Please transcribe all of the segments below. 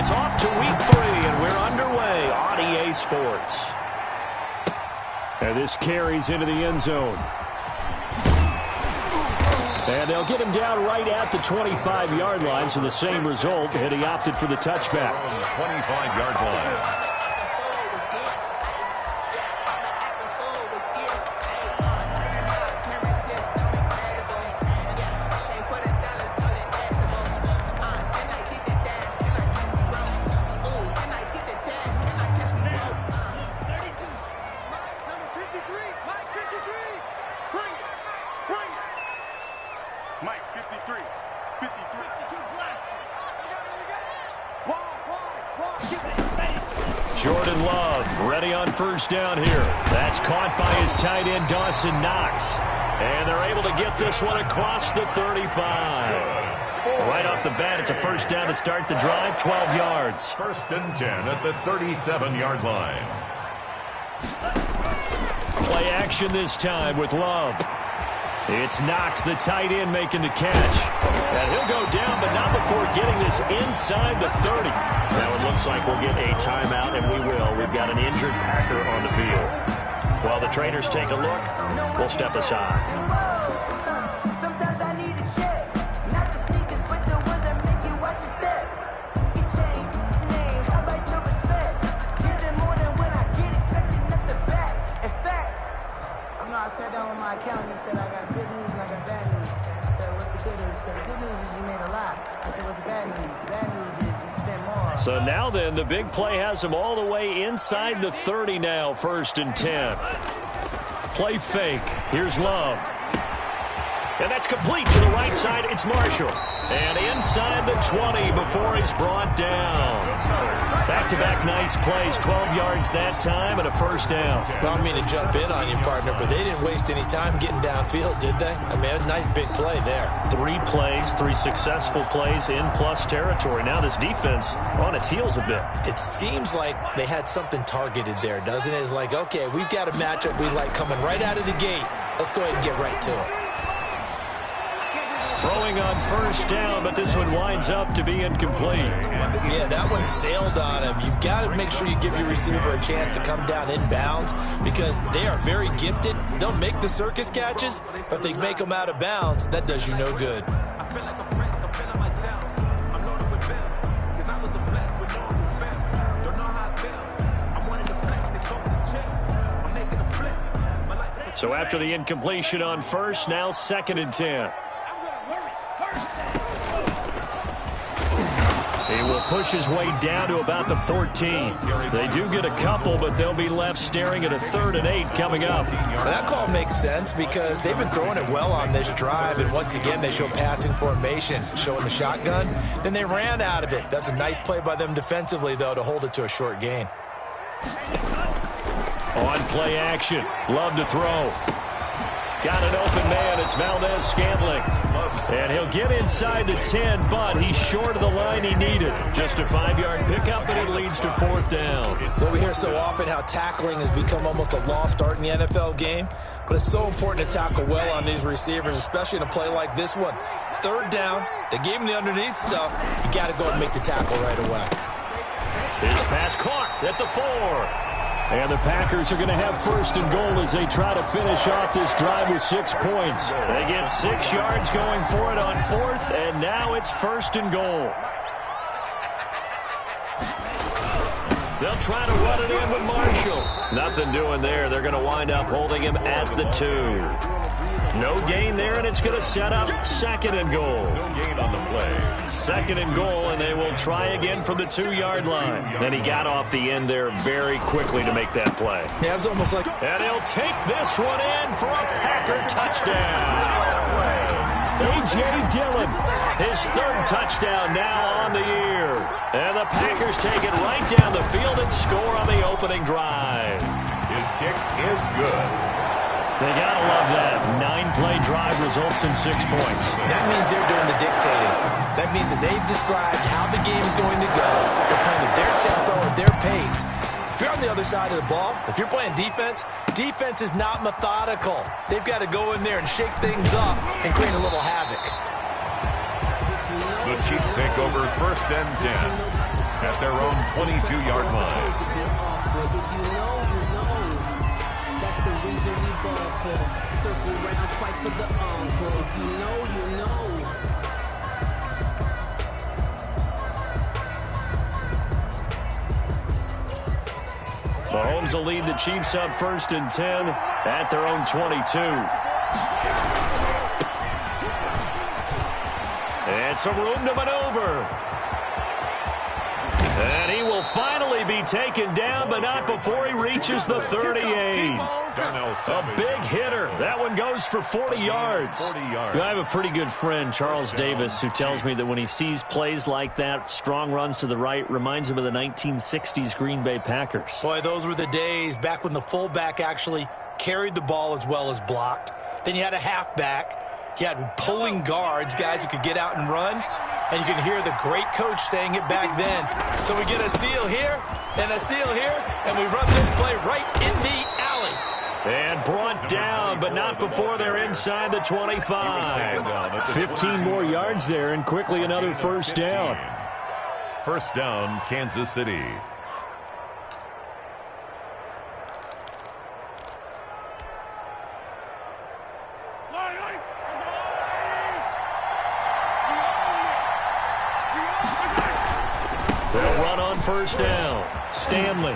It's off to week 3, and we're underway on EA Sports. And this carries into the end zone. And they'll get him down right at the 25-yard line, so the same result, and he opted for the touchback. 25-yard line. Jordan Love ready on first down here. That's caught by his tight end, Dawson Knox. And they're able to get this one across the 35. Right off the bat, it's a first down to start the drive, 12 yards. First and 10 at the 37-yard line. Play action this time with Love. It's Knox, the tight end, making the catch. And he'll go down, but not before getting this inside the 30. Now it looks like we'll get a timeout, and we will. We've got an injured Packer on the field. While the trainers take a look, we'll step aside. I sat down with my accountant and said I got good news and I got bad news. I said, what's the good news? He said, the good news is you made a lot. I said, what's the bad news? The bad news is you spent more. So now then, the big play has him all the way inside the 30 now, first and 10. Play fake. Here's Love. And that's complete to the right side. It's Marshall. And inside the 20 before he's brought down. Back-to-back nice plays, 12 yards that time and a first down. I don't mean to jump in on you, partner, but they didn't waste any time getting downfield, did they? I mean, a nice big play there. 3 plays, 3 successful plays in plus territory. Now this defense on its heels a bit. It seems like they had something targeted there, doesn't it? It's like, okay, we've got a matchup we like coming right out of the gate. Let's go ahead and get right to it. Throwing on first down, but this one winds up to be incomplete. Yeah, that one sailed on him. You've got to make sure you give your receiver a chance to come down inbounds because they are very gifted. They'll make the circus catches, but they make them out of bounds. That does you no good. So after the incompletion on first, now second and 10. He will push his way down to about the 14. They do get a couple, but they'll be left staring at a 3rd and 8 coming up. Well, that call makes sense because they've been throwing it well on this drive, and once again they show passing formation, showing the shotgun. Then they ran out of it. That's a nice play by them defensively, though, to hold it to a short gain. On play action, Love to throw. Got an open man, it's Valdez-Scantling. And he'll get inside the 10, but he's short of the line he needed. Just a 5-yard pickup, and it leads to 4th down. Well, we hear so often how tackling has become almost a lost art in the NFL game, but it's so important to tackle well on these receivers, especially in a play like this one. 3rd down, they gave him the underneath stuff. You got to go and make the tackle right away. His pass caught at the 4. And the Packers are going to have first and goal as they try to finish off this drive with 6 points. They get 6 yards going for it on 4th, and now it's first and goal. They'll try to run it in with Marshall. Nothing doing there. They're going to wind up holding him at the 2. No gain there, and it's going to set up 2nd and goal. No gain on the play. 2nd and goal, and they will try again from the 2-yard line. And he got off the end there very quickly to make that play. Yeah, it was almost like... And he'll take this one in for a Packer touchdown. A.J. Dillon, his 3rd touchdown now on the year. And the Packers take it right down the field and score on the opening drive. His kick is good. They got to love that. 9-play drive results in 6 points. That means they're doing the dictating. That means that they've described how the game's going to go. They're playing at their tempo, at their pace. If you're on the other side of the ball, if you're playing defense, defense is not methodical. They've got to go in there and shake things up and create a little havoc. The Chiefs take over first and 10. at their own 22-yard line. If you know, you know. That's the reason we ball for. Circle round twice for the encore. If you know, you know. Mahomes will lead the Chiefs up 1st and 10 at their own 22. And some room to maneuver. And he will finally be taken down, but not before he reaches the 38. A big hitter. That one goes for 40 yards. I have a pretty good friend, Charles Davis, who tells me that when he sees plays like that, strong runs to the right, reminds him of the 1960s Green Bay Packers. Boy, those were the days back when the fullback actually carried the ball as well as blocked. Then you had a halfback. You had pulling guards, guys who could get out and run. And you can hear the great coach saying it back then. So we get a seal here and a seal here, and we run this play right in the alley. And brought down, but not before they're inside the 25. 15 more yards there, and quickly another first down. First down, Kansas City. They'll run on first down. Stanley.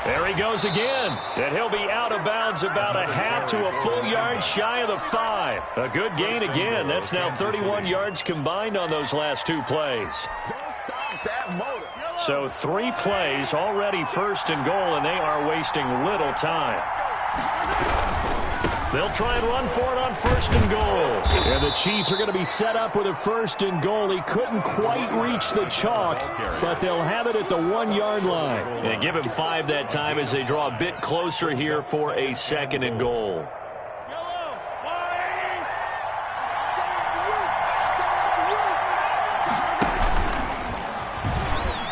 There he goes again. And he'll be out of bounds about a half to a full yard shy of the 5. A good gain again. That's now 31 yards combined on those last 2 plays. So 3 plays, already 1st and goal, and they are wasting little time. They'll try and run for it on 1st and goal. And the Chiefs are going to be set up with a 1st and goal. He couldn't quite reach the chalk, but they'll have it at the 1-yard line. And give him 5 that time as they draw a bit closer here for a 2nd and goal.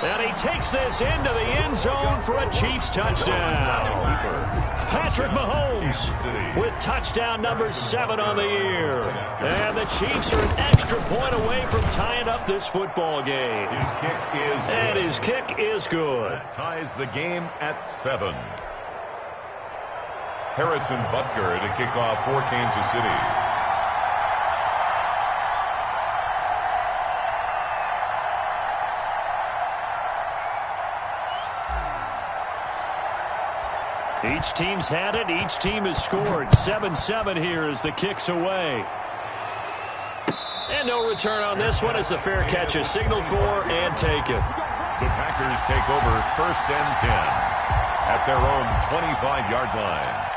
And he takes this into the end zone for a Chiefs touchdown. Patrick Mahomes with touchdown number 7 on the year. And the Chiefs are an extra point away from tying up this football game. His kick is good. And his kick is good. That ties the game at 7. Harrison Butker to kick off for Kansas City. Each team's had it. Each team has scored. 7-7 here as the kick's away. And no return on this one as the fair catch is signaled for and taken. The Packers take over 1st and 10 at their own 25-yard line.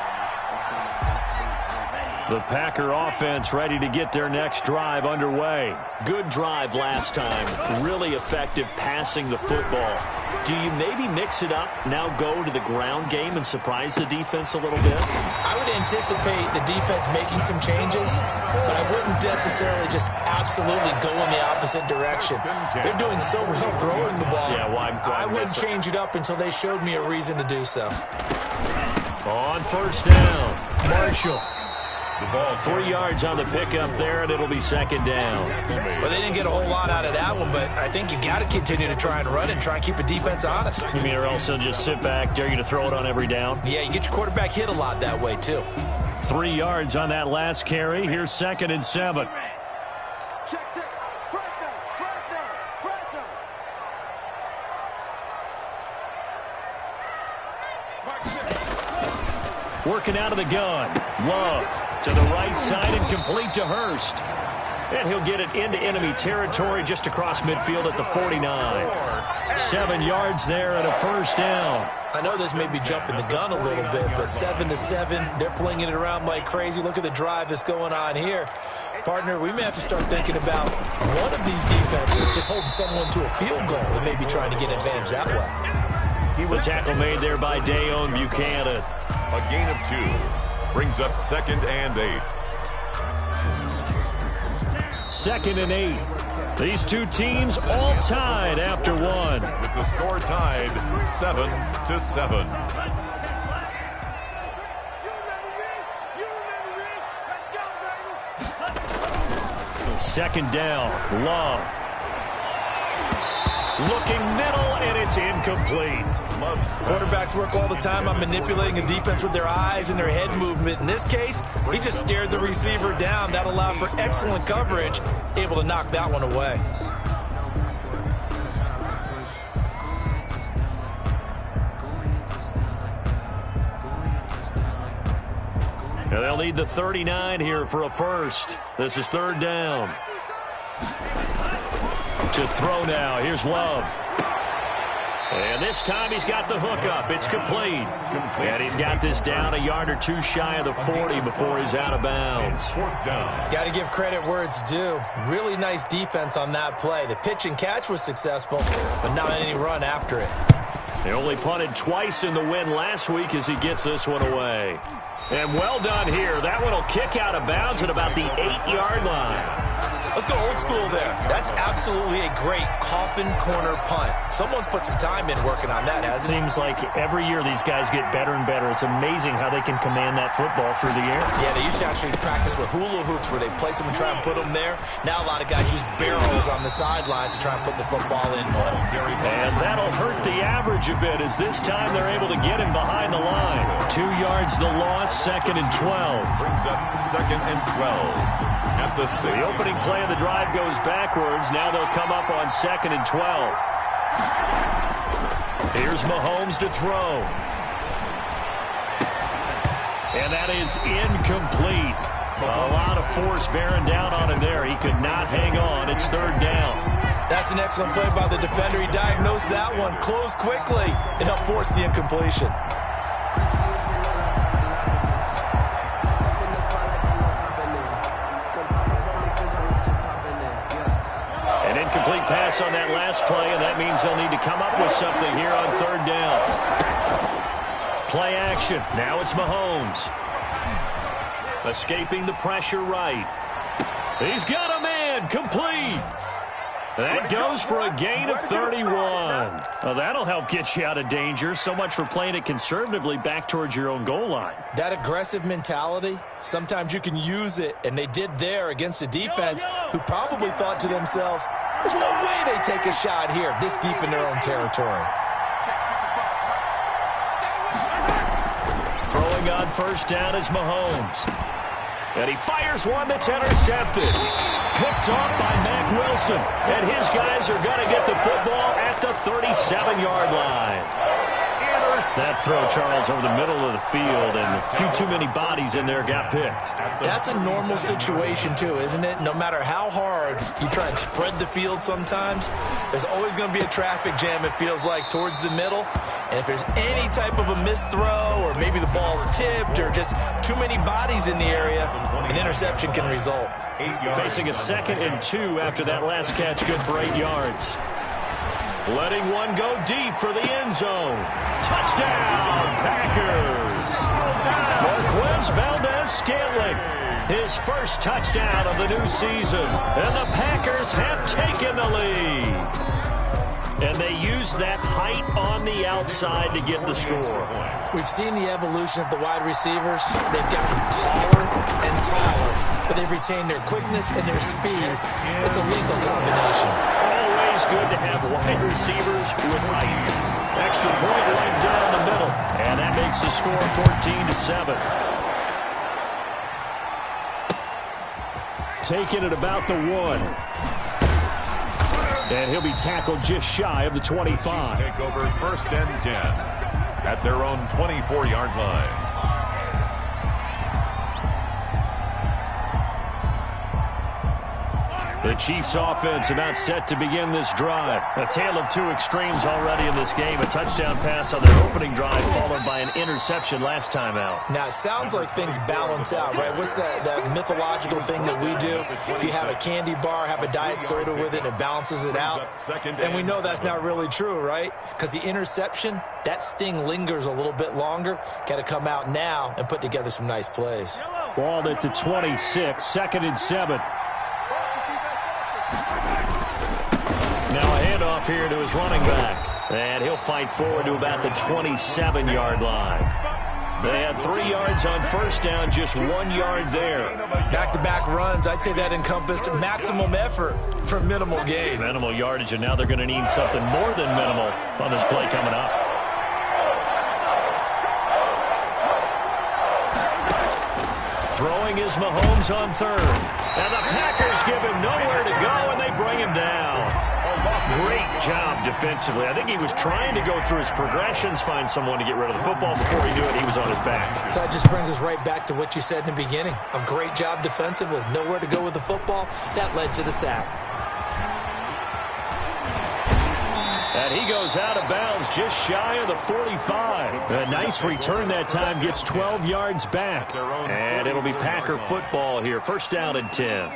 The Packer offense ready to get their next drive underway. Good drive last time. Really effective passing the football. Do you maybe mix it up, now go to the ground game and surprise the defense a little bit? I would anticipate the defense making some changes, but I wouldn't necessarily just absolutely go in the opposite direction. They're doing so well throwing the ball. Yeah, I wouldn't change it up until they showed me a reason to do so. On first down, Marshall. The ball 3 yards on the pickup there, and it'll be 2nd down. Well, they didn't get a whole lot out of that one, but I think you got to continue to try and run and try and keep the defense honest. You mean, or else they'll just sit back, dare you to throw it on every down? Yeah, you get your quarterback hit a lot that way, too. 3 yards on that last carry. Here's 2nd and 7. Working out of the gun. Love to the right side and complete to Hurst. And he'll get it into enemy territory just across midfield at the 49. 7 yards there and a first down. I know this may be jumping the gun a little bit, but 7-7, they're flinging it around like crazy. Look at the drive that's going on here. Partner, we may have to start thinking about one of these defenses just holding someone to a field goal and maybe trying to get an advantage that way. The tackle made there by Dayon Buchanan. A gain of 2 brings up 2nd and 8. 2nd and 8. These two teams all tied after 1. With the score tied 7-7. 2nd down. Love. Looking middle. and it's incomplete. Quarterbacks work all the time on manipulating a defense with their eyes and their head movement. In this case, he just stared the receiver down. That allowed for excellent coverage, able to knock that one away. And they'll need the 39 here for a first. This is third down. To throw now. Here's Love. And this time he's got the hook up. It's complete. And he's got this down a yard or two shy of the 40 before he's out of bounds. Got to give credit where it's due. Really nice defense on that play. The pitch and catch was successful, but not any run after it. They only punted twice in the win last week as he gets this one away. And well done here. That one will kick out of bounds at about the 8-yard line. Let's go old school there. That's absolutely a great coffin corner punt. Someone's put some time in working on that, hasn't it? Seems like every year these guys get better and better. It's amazing how they can command that football through the air. Yeah, they used to actually practice with hula hoops where they place them and try and put them there. Now a lot of guys use barrels on the sidelines to try and put the football in. And that'll hurt the average a bit as this time they're able to get him behind the line. 2 yards the loss, 2nd and 12. Brings up 2nd and 12. At the 6. The opening play of the drive goes backwards. Now they'll come up on 2nd and 12. Here's Mahomes to throw. And that is incomplete. A lot of force bearing down on him there. He could not hang on. It's third down. That's an excellent play by the defender. He diagnosed that one, closed quickly, and helped force the incompletion. Incomplete pass on that last play, and that means they'll need to come up with something here on third down. Play action. Now it's Mahomes. Escaping the pressure right. He's got a man. Complete. That goes for a gain of 31. Well, that'll help get you out of danger. So much for playing it conservatively back towards your own goal line. That aggressive mentality, sometimes you can use it, and they did there against a defense who probably thought to themselves, there's no way they take a shot here this deep in their own territory. Throwing on first down is Mahomes. And he fires one that's intercepted. Picked off by Mack Wilson. And his guys are going to get the football at the 37-yard line. That throw, Charles, over the middle of the field, and a few too many bodies in there got picked. That's a normal situation, too, isn't it? No matter how hard you try and spread the field sometimes, there's always going to be a traffic jam, it feels like, towards the middle. And if there's any type of a missed throw, or maybe the ball's tipped, or just too many bodies in the area, an interception can result. Facing a 2nd and 2 after that last catch, good for 8 yards. Letting one go deep for the end zone. Touchdown, Packers. Marquez Valdez-Scantling, his first touchdown of the new season. And the Packers have taken the lead. And they use that height on the outside to get the score. We've seen the evolution of the wide receivers. They've gotten taller and taller, but they've retained their quickness and their speed. It's a lethal combination. Always good to have wide receivers with height. Extra point right down the middle. And that makes the score 14-7. Taking it about the 1. And he'll be tackled just shy of the 25. Take over 1st and 10 at their own 24-yard line. The Chiefs offense about set to begin this drive. A tale of two extremes already in this game. A touchdown pass on their opening drive followed by an interception last time out. Now, it sounds like things balance out, right? What's that mythological thing that we do? If you have a candy bar, have a diet soda with it, it balances it out. And we know that's not really true, right? Because the interception, that sting lingers a little bit longer. Got to come out now and put together some nice plays. Balled at the 26, 2nd and 7. Now a handoff here to his running back. And he'll fight forward to about the 27-yard line. They had 3 yards on first down, just 1 yard there. Back-to-back runs, I'd say that encompassed maximum effort for minimal gain. Minimal yardage, and now they're going to need something more than minimal on this play coming up. Throwing is Mahomes on third. And the Packers give him nowhere to go, and they bring him down. Great job defensively. I think he was trying to go through his progressions, find someone to get rid of the football. Before he knew it, he was on his back. So that just brings us right back to what you said in the beginning. A great job defensively. Nowhere to go with the football. That led to the sack. And he goes out of bounds just shy of the 45. A nice return that time, gets 12 yards back. And it'll be Packer football here. First down and 10.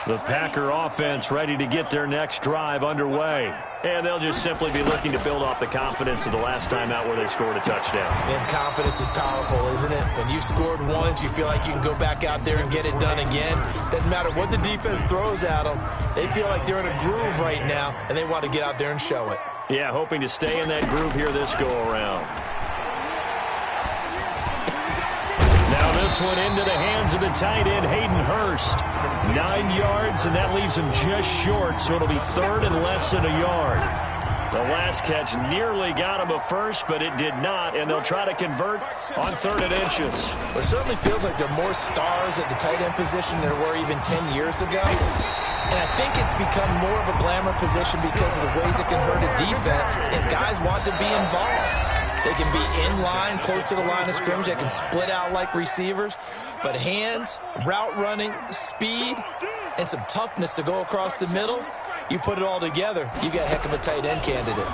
The Packer offense ready to get their next drive underway. And they'll just simply be looking to build off the confidence of the last time out where they scored a touchdown. And confidence is powerful, isn't it? When you've scored once, you feel like you can go back out there and get it done again. Doesn't matter what the defense throws at them. They feel like they're in a groove right now, and they want to get out there and show it. Yeah, hoping to stay in that groove here this go-around. Now this one into the hands of the tight end, Hayden Hurst. 9 yards, and that leaves him just short, so it'll be third and less than a yard. The last catch nearly got him a first, but it did not, and they'll try to convert on third and inches. It certainly feels like there are more stars at the tight end position than there were even 10 years ago. And I think it's become more of a glamour position because of the ways it can hurt a defense, and guys want to be involved. They can be in line, close to the line of scrimmage. They can split out like receivers. But hands, route running, speed, and some toughness to go across the middle, you put it all together, you got a heck of a tight end candidate.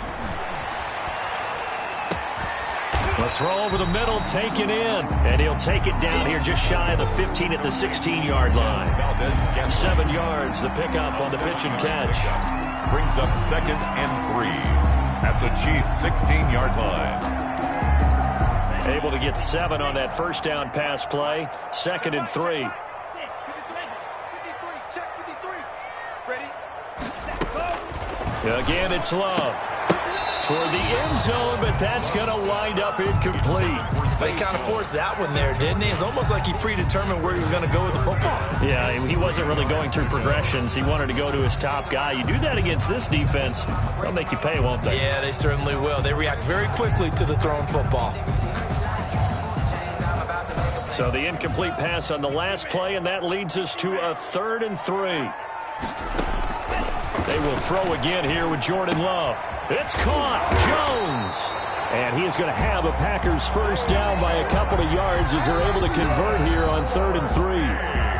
The throw over the middle, taken in. And he'll take it down here just shy of the 15 at the 16-yard line. 7 yards, the pickup on the pitch and catch. Brings up 2nd and 3 at the Chiefs' 16-yard line. Able to get 7 on that first down pass play. 2nd and 3. Again, it's Love. Toward the end zone, but that's going to wind up incomplete. They kind of forced that one there, didn't he? It's almost like he predetermined where he was going to go with the football. Yeah, he wasn't really going through progressions. He wanted to go to his top guy. You do that against this defense, they'll make you pay, won't they? Yeah, they certainly will. They react very quickly to the thrown football. So the incomplete pass on the last play, and that leads us to a 3rd and 3. They will throw again here with Jordan Love. It's caught. Jones. And he is going to have a Packers first down by a couple of yards as they're able to convert here on 3rd and 3.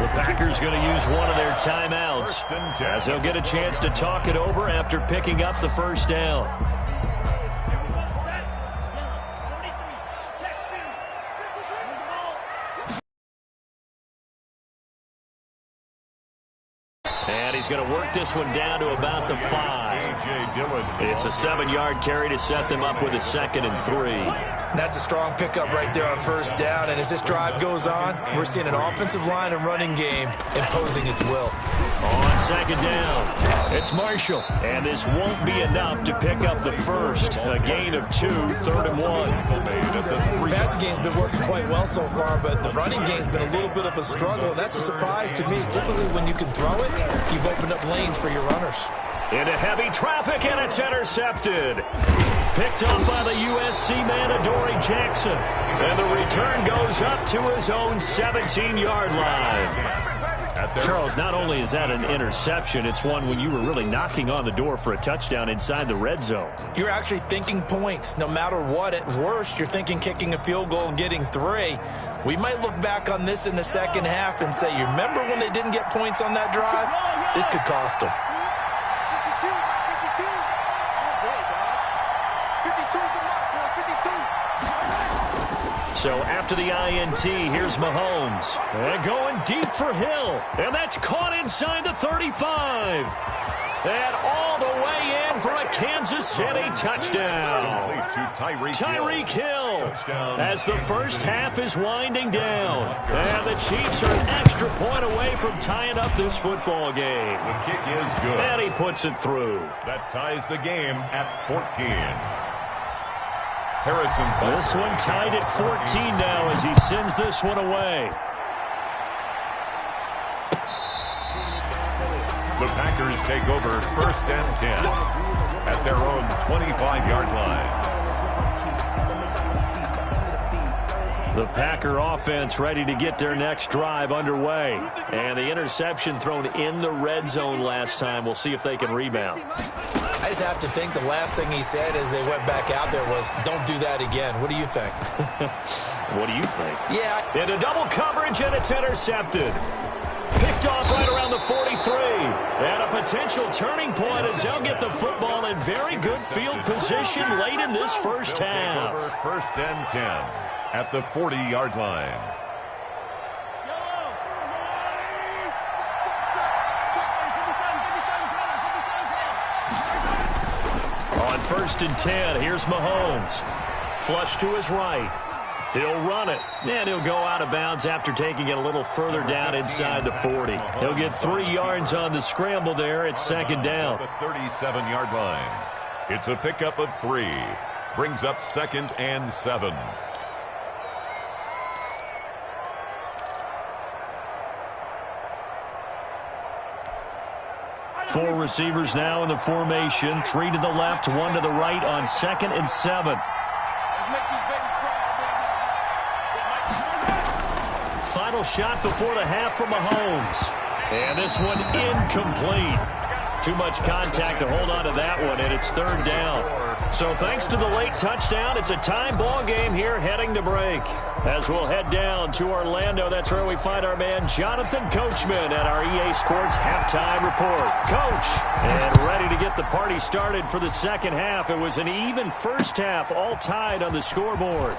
The Packers going to use one of their timeouts as they'll get a chance to talk it over after picking up the first down. And he's going to work this one down to about the 5. It's a 7-yard carry to set them up with a 2nd and 3. That's a strong pickup right there on first down. And as this drive goes on, we're seeing an offensive line and running game imposing its will. On 2nd down, it's Marshall. And this won't be enough to pick up the first. A gain of 2, 3rd and 1. The passing game's been working quite well so far, but the running game's been a little bit of a struggle. And that's a surprise to me. Typically, when you can throw it, you've opened up lanes for your runners. Into heavy traffic, and it's intercepted. Picked up by the USC man, Adoree Jackson. And the return goes up to his own 17-yard line. Charles, not only is that an interception, it's one when you were really knocking on the door for a touchdown inside the red zone. You're actually thinking points. No matter what, at worst, you're thinking kicking a field goal and getting 3. We might look back on this in the second half and say, you remember when they didn't get points on that drive? This could cost them. So after the INT, here's Mahomes. And going deep for Hill. And that's caught inside the 35. And all the way in for a Kansas City touchdown. Tyreek Hill as the first half is winding down. And the Chiefs are an extra point away from tying up this football game. The kick is good. And he puts it through. That ties the game at 14. This one tied at 14 now as he sends this one away. The Packers take over 1st and 10 at their own 25-yard line. The Packer offense ready to get their next drive underway. And the interception thrown in the red zone last time. We'll see if they can rebound. I just have to think the last thing he said as they went back out there was, don't do that again. What do you think? What do you think? Yeah. Into double coverage, and it's intercepted. Picked off right around the 43. And a potential turning point as they'll get the football in very good field position late in this first half. 1st and 10 at the 40-yard line. On 1st and 10, here's Mahomes. Flush to his right. He'll run it, and he'll go out of bounds after taking it a little further down inside the 40. He'll get 3 yards on the scramble there. It's 2nd down. The 37-yard line. It's a pickup of 3. Brings up 2nd and 7. Four receivers now in the formation. 3 to the left, 1 to the right on 2nd and 7. Final shot before the half from Mahomes. And this one incomplete. Too much contact to hold on to that one, and it's 3rd down. So thanks to the late touchdown, it's a tie ball game here heading to break. As we'll head down to Orlando, that's where we find our man Jonathan Coachman at our EA Sports Halftime Report. Coach, and ready to get the party started for the second half. It was an even first half, all tied on the scoreboard.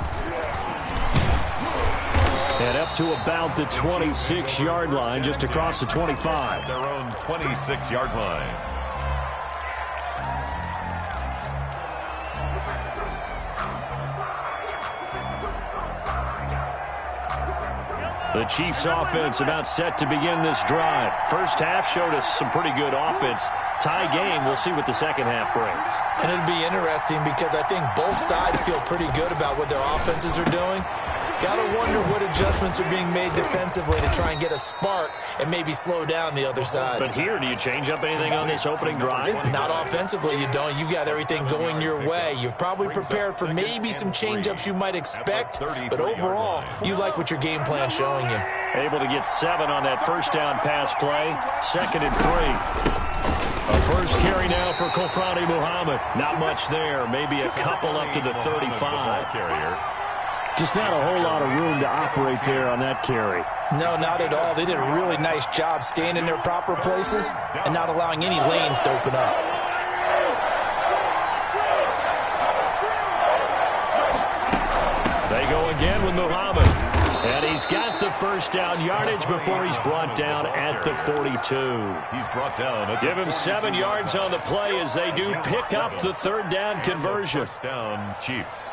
And up to about the 26-yard line, just across the 25. Their own 26-yard line. The Chiefs offense about set to begin this drive. First half showed us some pretty good offense. Tie game, we'll see what the second half brings. And it'll be interesting because I think both sides feel pretty good about what their offenses are doing. Got to wonder what adjustments are being made defensively to try and get a spark and maybe slow down the other side. But here, do you change up anything on this opening drive? Not offensively, you don't. You got everything going your way. You've probably prepared for maybe some change-ups you might expect, but overall, you like what your game plan's showing you. Able to get 7 on that first down pass play. 2nd and 3. A first carry now for Kofrani Muhammad. Not much there. Maybe a couple up to the 35. Just not a whole lot of room to operate there on that carry. No, not at all. They did a really nice job staying in their proper places and not allowing any lanes to open up. They go again with Muhammad. And he's got the first down yardage before he's brought down at the 42. He's brought down. Give him 7 yards on the play as they do pick up the 3rd down conversion. First down, Chiefs.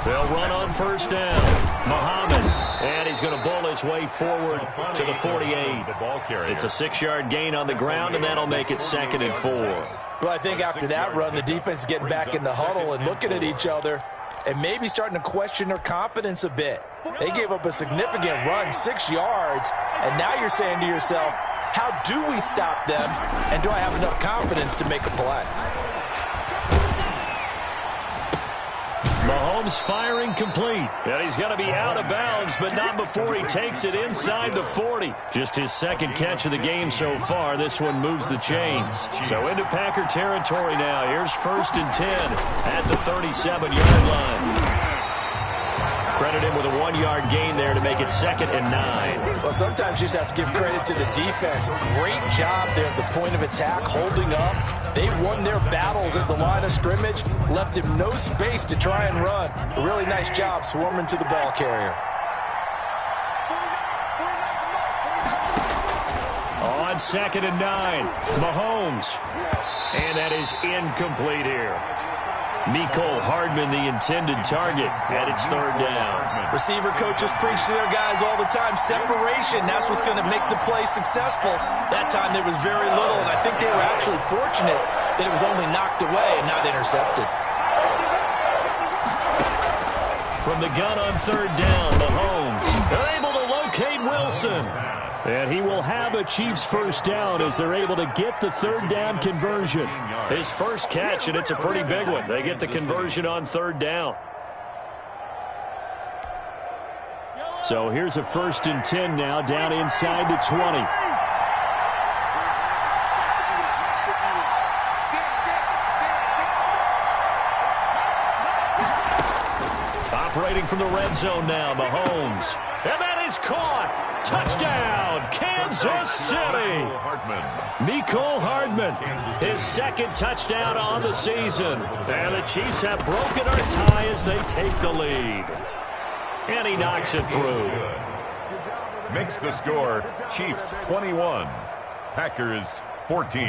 They'll run on first down. Muhammad, and he's going to bowl his way forward to the 48. It's a 6-yard gain on the ground, and that'll make it 2nd and 4. Well, I think after that run, the defense is getting back in the huddle and looking at each other and maybe starting to question their confidence a bit. They gave up a significant run, 6 yards, and now you're saying to yourself, how do we stop them, and do I have enough confidence to make a play? Mahomes firing complete. And he's going to be out of bounds, but not before he takes it inside the 40. Just his 2nd catch of the game so far. This one moves the chains. So into Packer territory now. Here's 1st and 10 at the 37-yard line. Credit him with a 1-yard gain there to make it 2nd and 9. Well, sometimes you just have to give credit to the defense. Great job there at the point of attack, holding up. They won their battles at the line of scrimmage, left him no space to try and run. A really nice job swarming to the ball carrier. On 2nd and 9, Mahomes. And that is incomplete here. Mecole Hardman, the intended target, and it's third down. Receiver coaches preach to their guys all the time. Separation, that's what's going to make the play successful. That time there was very little, and I think they were actually fortunate that it was only knocked away and not intercepted. From the gun on third down, Mahomes. They're able to locate Wilson. And he will have a Chiefs first down as they're able to get the third down conversion. His first catch, and it's a pretty big one. They get the conversion on third down. So here's a 1st and 10 now, down inside the 20. Operating from the red zone now, Mahomes. And that is caught. Touchdown, Kansas City. Mecole Hardman, his second touchdown on the season. And the Chiefs have broken our tie as they take the lead. And he knocks it through. Makes the score Chiefs 21, Packers 14.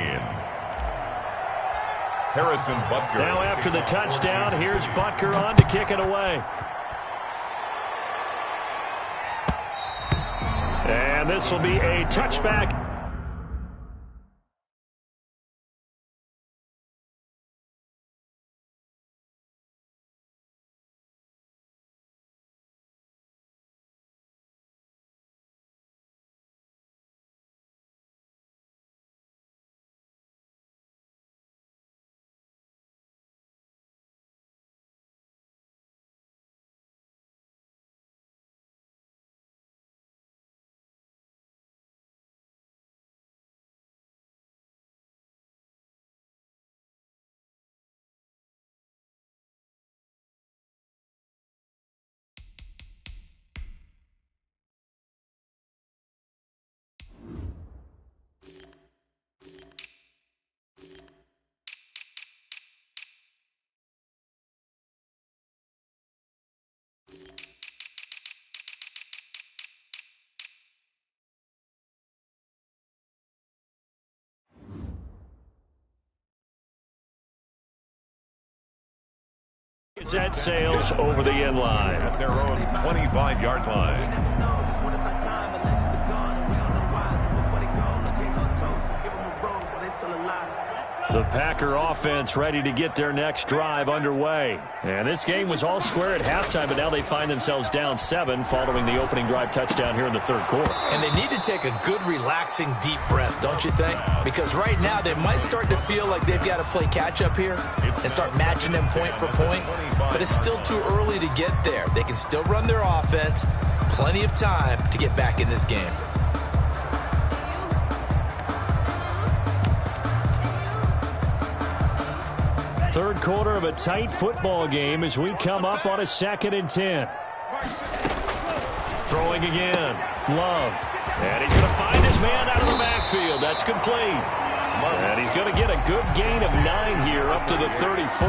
Harrison Butker. Now after the touchdown, here's Butker on to kick it away. And this will be a touchback. That sails over the end line. At their own 25-yard line. The Packer offense ready to get their next drive underway. And this game was all square at halftime, but now they find themselves down 7 following the opening drive touchdown here in the third quarter. And they need to take a good, relaxing, deep breath, don't you think? Because right now they might start to feel like they've got to play catch-up here and start matching them point for point. But it's still too early to get there. They can still run their offense. Plenty of time to get back in this game. Third quarter of a tight football game as we come up on a 2nd and 10. Throwing again. Love. And he's going to find his man out of the backfield. That's complete. And he's going to get a good gain of 9 here up to the 34.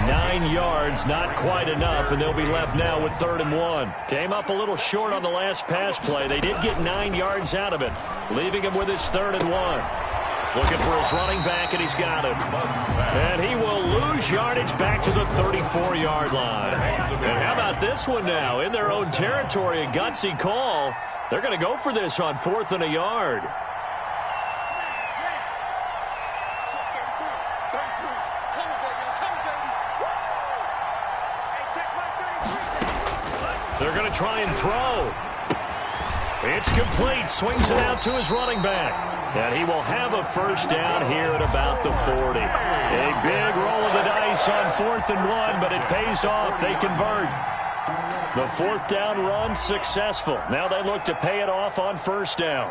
9 yards, not quite enough, and they'll be left now with 3rd and 1. Came up a little short on the last pass play. They did get 9 yards out of it, leaving him with his 3rd and 1. Looking for his running back, and he's got him. And he will lose yardage back to the 34-yard line. And how about this one now? In their own territory, a gutsy call. They're going to go for this on 4th and a yard. They're going to try and throw. It's complete. Swings it out to his running back. And he will have a first down here at about the 40. A big roll of the dice on 4th and 1, but it pays off. They convert. The 4th down run successful. Now they look to pay it off on 1st down.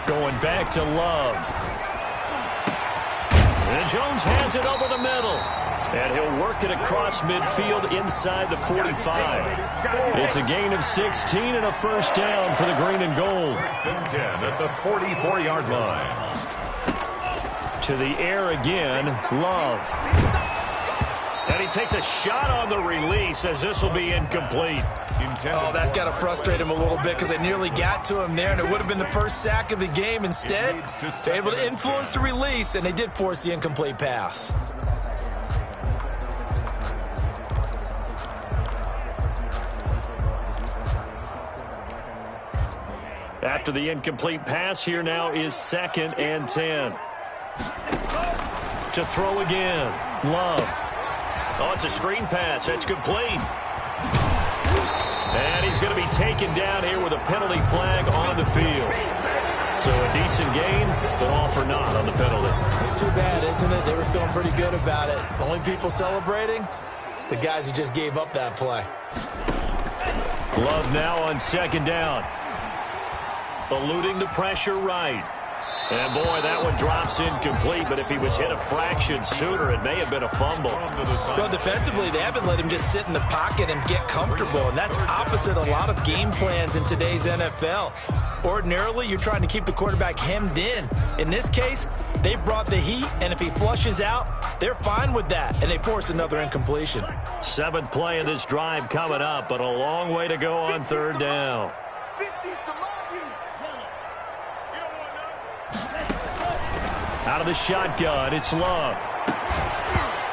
Going back to Love. And Jones has it over the middle. And he'll work it across midfield inside the 45. It's a gain of 16 and a first down for the green and gold. 10 at the 44-yard line. To the air again, Love. And he takes a shot on the release as this will be incomplete. Oh, that's got to frustrate him a little bit because they nearly got to him there, and it would have been the first sack of the game. Instead, they're able to influence the release, and they did force the incomplete pass. After the incomplete pass, here now is 2nd and 10. To throw again. Love. Oh, it's a screen pass. That's complete. And he's going to be taken down here with a penalty flag on the field. So a decent gain, but all for naught on the penalty. It's too bad, isn't it? They were feeling pretty good about it. The only people celebrating, the guys who just gave up that play. Love now on 2nd down. Eluding the pressure right. And, boy, that one drops incomplete, but if he was hit a fraction sooner, it may have been a fumble. Well, defensively, they haven't let him just sit in the pocket and get comfortable, and that's opposite a lot of game plans in today's NFL. Ordinarily, you're trying to keep the quarterback hemmed in. In this case, they brought the heat, and if he flushes out, they're fine with that, and they force another incompletion. 7th play of this drive coming up, but a long way to go on 3rd down. Out of the shotgun, it's Love.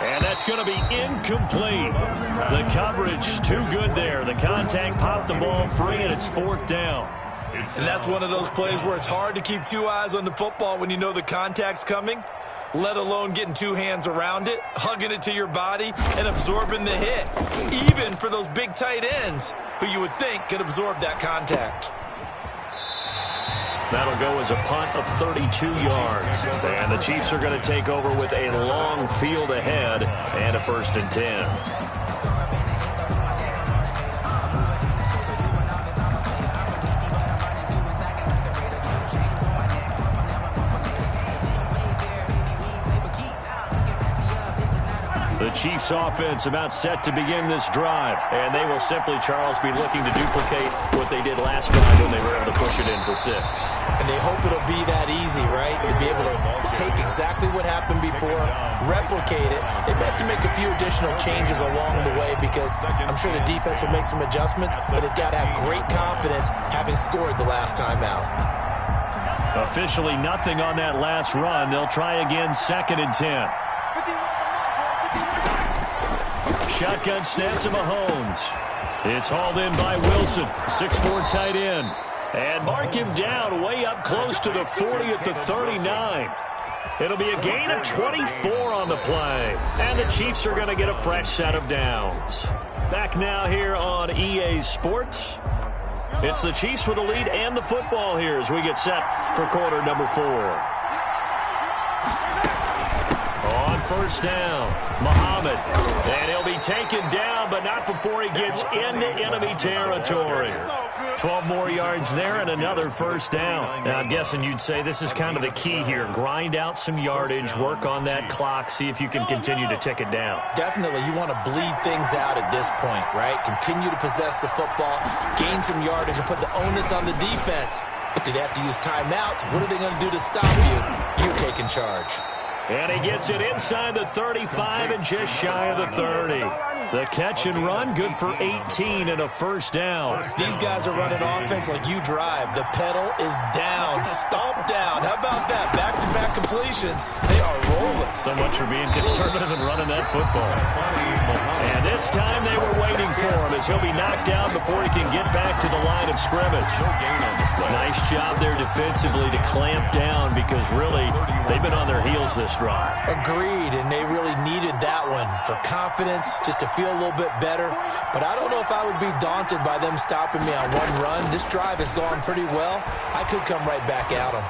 And that's going to be incomplete. The coverage too good there. The contact popped the ball free, and it's 4th down. And that's one of those plays where it's hard to keep two eyes on the football when you know the contact's coming, let alone getting two hands around it, hugging it to your body, and absorbing the hit, even for those big tight ends who you would think could absorb that contact. That'll go as a punt of 32 yards. And the Chiefs are going to take over with a long field ahead and a 1st and 10. The Chiefs offense about set to begin this drive, and they will simply, Charles, be looking to duplicate what they did last drive when they were able to push it in for 6. And they hope it'll be that easy, right? To be able to take exactly what happened before, replicate it. They may have to make a few additional changes along the way because I'm sure the defense will make some adjustments, but they've got to have great confidence having scored the last time out. Officially nothing on that last run. They'll try again 2nd and 10. Shotgun snap to Mahomes. It's hauled in by Wilson, 6'4" tight end. And mark him down way up close to the 40 at the 39. It'll be a gain of 24 on the play. And the Chiefs are going to get a fresh set of downs. Back now here on EA Sports. It's the Chiefs with the lead and the football here as we get set for quarter number 4. On 1st down, Muhammad. And he'll be taken down, but not before he gets into enemy territory. 12 more yards there and another 1st down. Now, I'm guessing you'd say this is kind of the key here. Grind out some yardage, work on that clock, see if you can continue to tick it down. Definitely, you want to bleed things out at this point, right? Continue to possess the football, gain some yardage, and put the onus on the defense. Do they have to use timeouts? What are they going to do to stop you? You're taking charge. And he gets it inside the 35 and just shy of the 30. The catch and run, good for 18 and a 1st down. These guys are running offense like you drive. The pedal is down, stomp down. How about that? Back-to-back completions. They are rolling. So much for being conservative and running that football. And this time they were waiting for him as he'll be knocked down before he can get back to the line of scrimmage. Nice job there defensively to clamp down because really they've been on their heels this drive. Agreed, and they really needed that one for confidence, just to feel a little bit better. But I don't know if I would be daunted by them stopping me on one run. This drive has gone pretty well. I could come right back at them.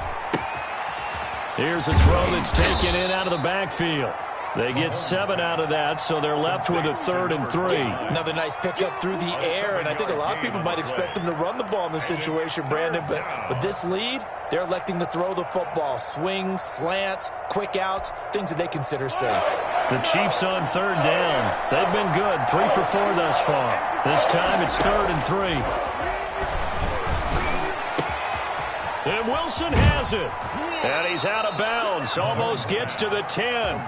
Here's a throw that's taken in out of the backfield. They get 7 out of that, so they're left with a 3rd and 3. Another nice pickup through the air, and I think a lot of people might expect them to run the ball in this situation, Brandon, but with this lead, they're electing to throw the football. Swings, slants, quick outs, things that they consider safe. The Chiefs on 3rd down. They've been good, 3 for 4 thus far. This time it's 3rd and 3. And Wilson has it. And he's out of bounds. Almost gets to the 10.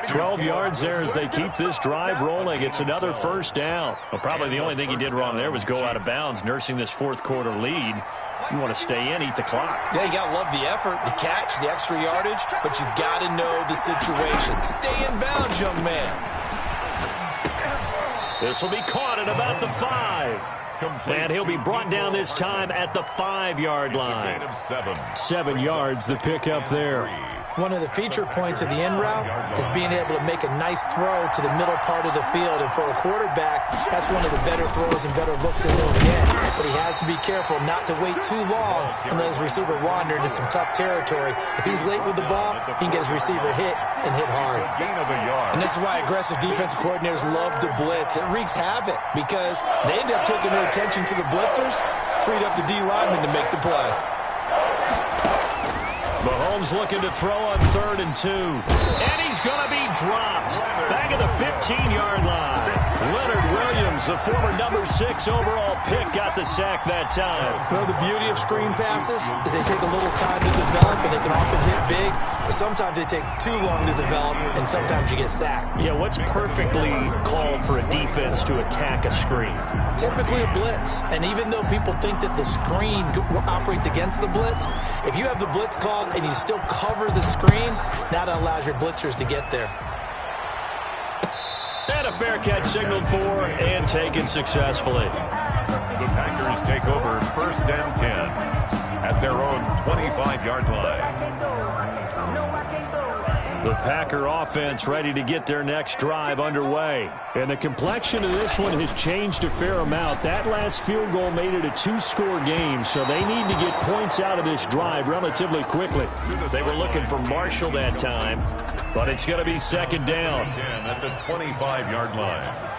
12 yards there as they keep this drive rolling. It's another 1st down. Well, probably the only thing he did wrong there was go out of bounds, nursing this 4th quarter lead. You want to stay in, eat the clock. Yeah, you got to love the effort, the catch, the extra yardage, but you got to know the situation. Stay in bounds, young man. This will be caught at about the 5. And he'll be brought down this time at the 5-yard line. 7 yards, the pickup there. One of the feature points of the end route is being able to make a nice throw to the middle part of the field. And for a quarterback, that's one of the better throws and better looks that he'll get. But he has to be careful not to wait too long and let his receiver wander into some tough territory. If he's late with the ball, he can get his receiver hit and hit hard. And this is why aggressive defensive coordinators love to blitz. It wreaks havoc because they end up taking their attention to the blitzers, freed up the D lineman to make the play. Mahomes looking to throw on 3rd and 2. And he's going to be dropped. Back at the 15-yard line. Leonard Williams, the former number 6 overall pick, got the sack that time. Well, the beauty of screen passes is they take a little time to develop, and they can often hit big. But sometimes they take too long to develop, and sometimes you get sacked. Yeah, what's perfectly called for a defense to attack a screen? Typically a blitz. And even though people think that the screen operates against the blitz, if you have the blitz called and you still cover the screen, now that allows your blitzers to get there. And a fair catch signaled for and taken successfully. The Packers take over 1st and 10 at their own 25-yard line. The Packer offense ready to get their next drive underway. And the complexion of this one has changed a fair amount. That last field goal made it a 2-score game, so they need to get points out of this drive relatively quickly. They were looking for Marshall that time, but it's going to be 2nd down. 10 at the 25-yard line.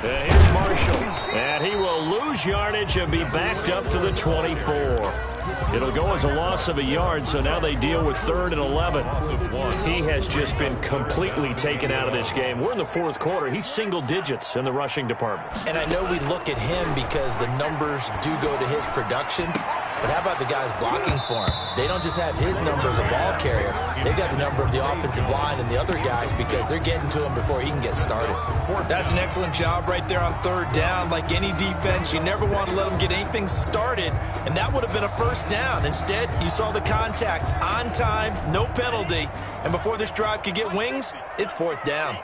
And here's Marshall. And he will lose yardage and be backed up to the 24. It'll go as a loss of a yard, so now they deal with 3rd and 11. He has just been completely taken out of this game. We're in the 4th quarter. He's single digits in the rushing department. And I know we look at him because the numbers do go to his production, but how about the guys blocking for him? They don't just have his number as a ball carrier. They've got the number of the offensive line and the other guys because they're getting to him before he can get started. That's an excellent job right there on 3rd down. Like any defense, you never want to let them get anything started, and that would have been a 1st down. Instead, you saw the contact on time, no penalty, and before this drive could get wings, it's 4th down.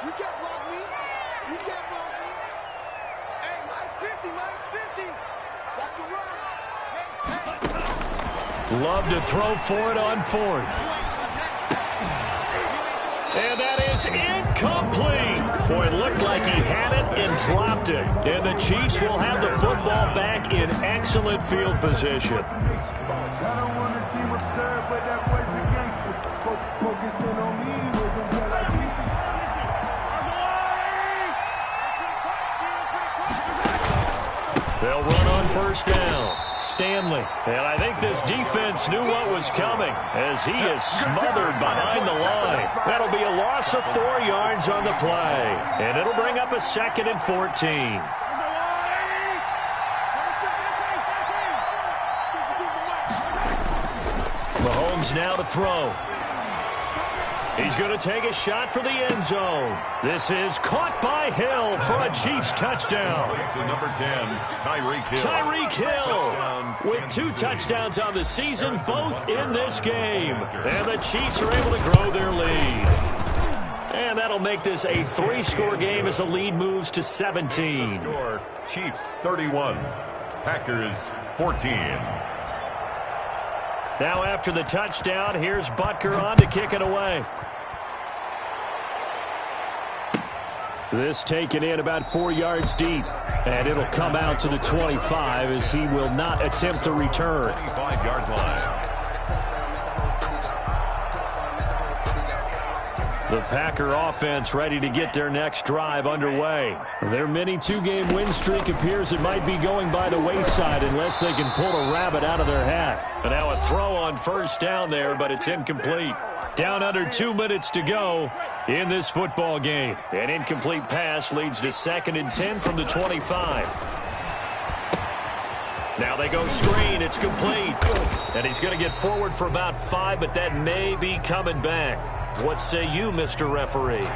You can't block me. You can't block me. Hey, Mike's 50. Mike's 50. That's the run. Hey. Love to throw for it on 4th. And that is incomplete. Boy, it looked like he had it and dropped it. And the Chiefs will have the football back in excellent field position. I don't want to seem absurd, but that boy's a gangster. Focusing on me was until I beat you. They'll run on 1st down. Stanley. And I think this defense knew what was coming as he is smothered behind the line. That'll be a loss of 4 yards on the play. And it'll bring up a 2nd and 14. Mahomes now to throw. He's going to take a shot for the end zone. This is caught by Hill for a Chiefs touchdown. To number 10, Tyreek Hill. Tyreek Hill with 2 touchdowns on the season, both in this game. And the Chiefs are able to grow their lead. And that'll make this a 3-score game as the lead moves to 17. Score, Chiefs 31, Packers 14. Now after the touchdown, here's Butker on to kick it away. This taken in about 4 yards deep. And it'll come out to the 25 as he will not attempt to return. 25-yard line. The Packer offense ready to get their next drive underway. Their mini 2-game win streak appears it might be going by the wayside unless they can pull a rabbit out of their hat. And now a throw on 1st down there, but it's incomplete. Down under 2 minutes to go in this football game. An incomplete pass leads to 2nd and 10 from the 25. Now they go screen. It's complete. And he's going to get forward for about 5, but that may be coming back. What say you, Mr. Referee?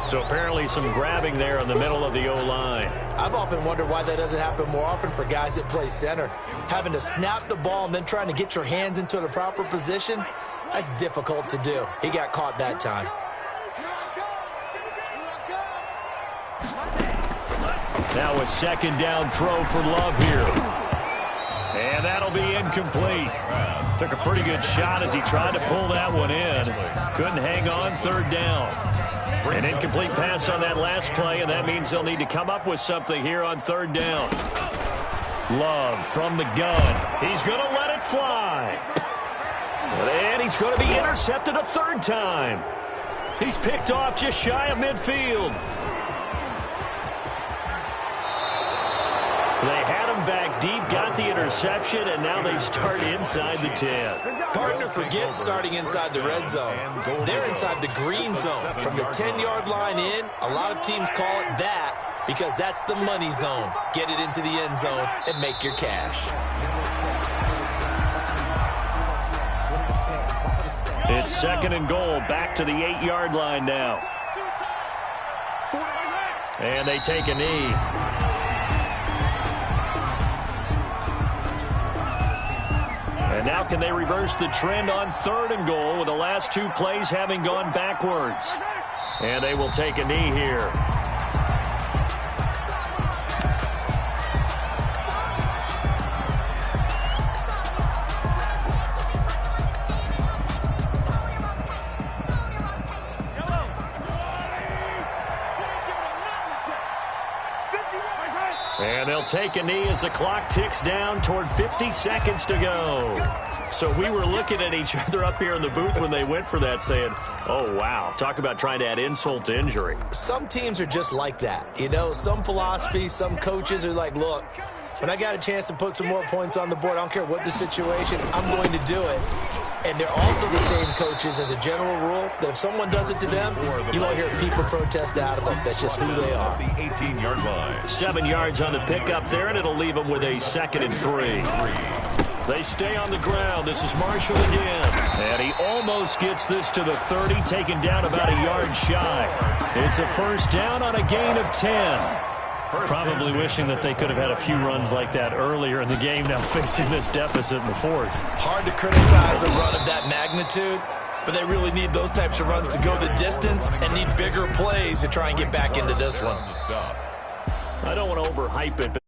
So apparently some grabbing there in the middle of the O-line. I've often wondered why that doesn't happen more often for guys that play center. Having to snap the ball and then trying to get your hands into the proper position. That's difficult to do. He got caught that time. Now a second down throw for Love here. And that'll be incomplete. Took a pretty good shot as he tried to pull that one in. Couldn't hang on, third down. An incomplete pass on that last play, and that means they'll need to come up with something here on third down. Love from the gun. He's going to let it fly. And he's going to be intercepted a third time. He's picked off just shy of midfield. They had him back deep, got the interception, and now they start inside the 10. Partner forgets starting inside the red zone. They're inside the green zone. From the 10-yard line in, a lot of teams call it that because that's the money zone. Get it into the end zone and make your cash. It's second and goal, back to the 8-yard line now. And they take a knee. And now can they reverse the trend on third and goal with the last two plays having gone backwards? And they will take a knee here. And they'll take a knee as the clock ticks down toward 50 seconds to go. So we were looking at each other up here in the booth when they went for that saying, oh, wow, talk about trying to add insult to injury. Some teams are just like that. You know, some philosophies, some coaches are like, look, when I got a chance to put some more points on the board, I don't care what the situation, I'm going to do it. And they're also the same coaches as a general rule that if someone does it to them, you won't hear people protest out of them. That's just who they are. The 18-yard line. 7 yards on the pickup there, and it'll leave them with a 2nd and 3. They stay on the ground. This is Marshall again. And he almost gets this to the 30, taken down about a yard shy. It's a first down on a gain of 10. Probably wishing that they could have had a few runs like that earlier in the game, now facing this deficit in the fourth. Hard to criticize a run of that magnitude, but they really need those types of runs to go the distance and need bigger plays to try and get back into this one. I don't want to overhype it, but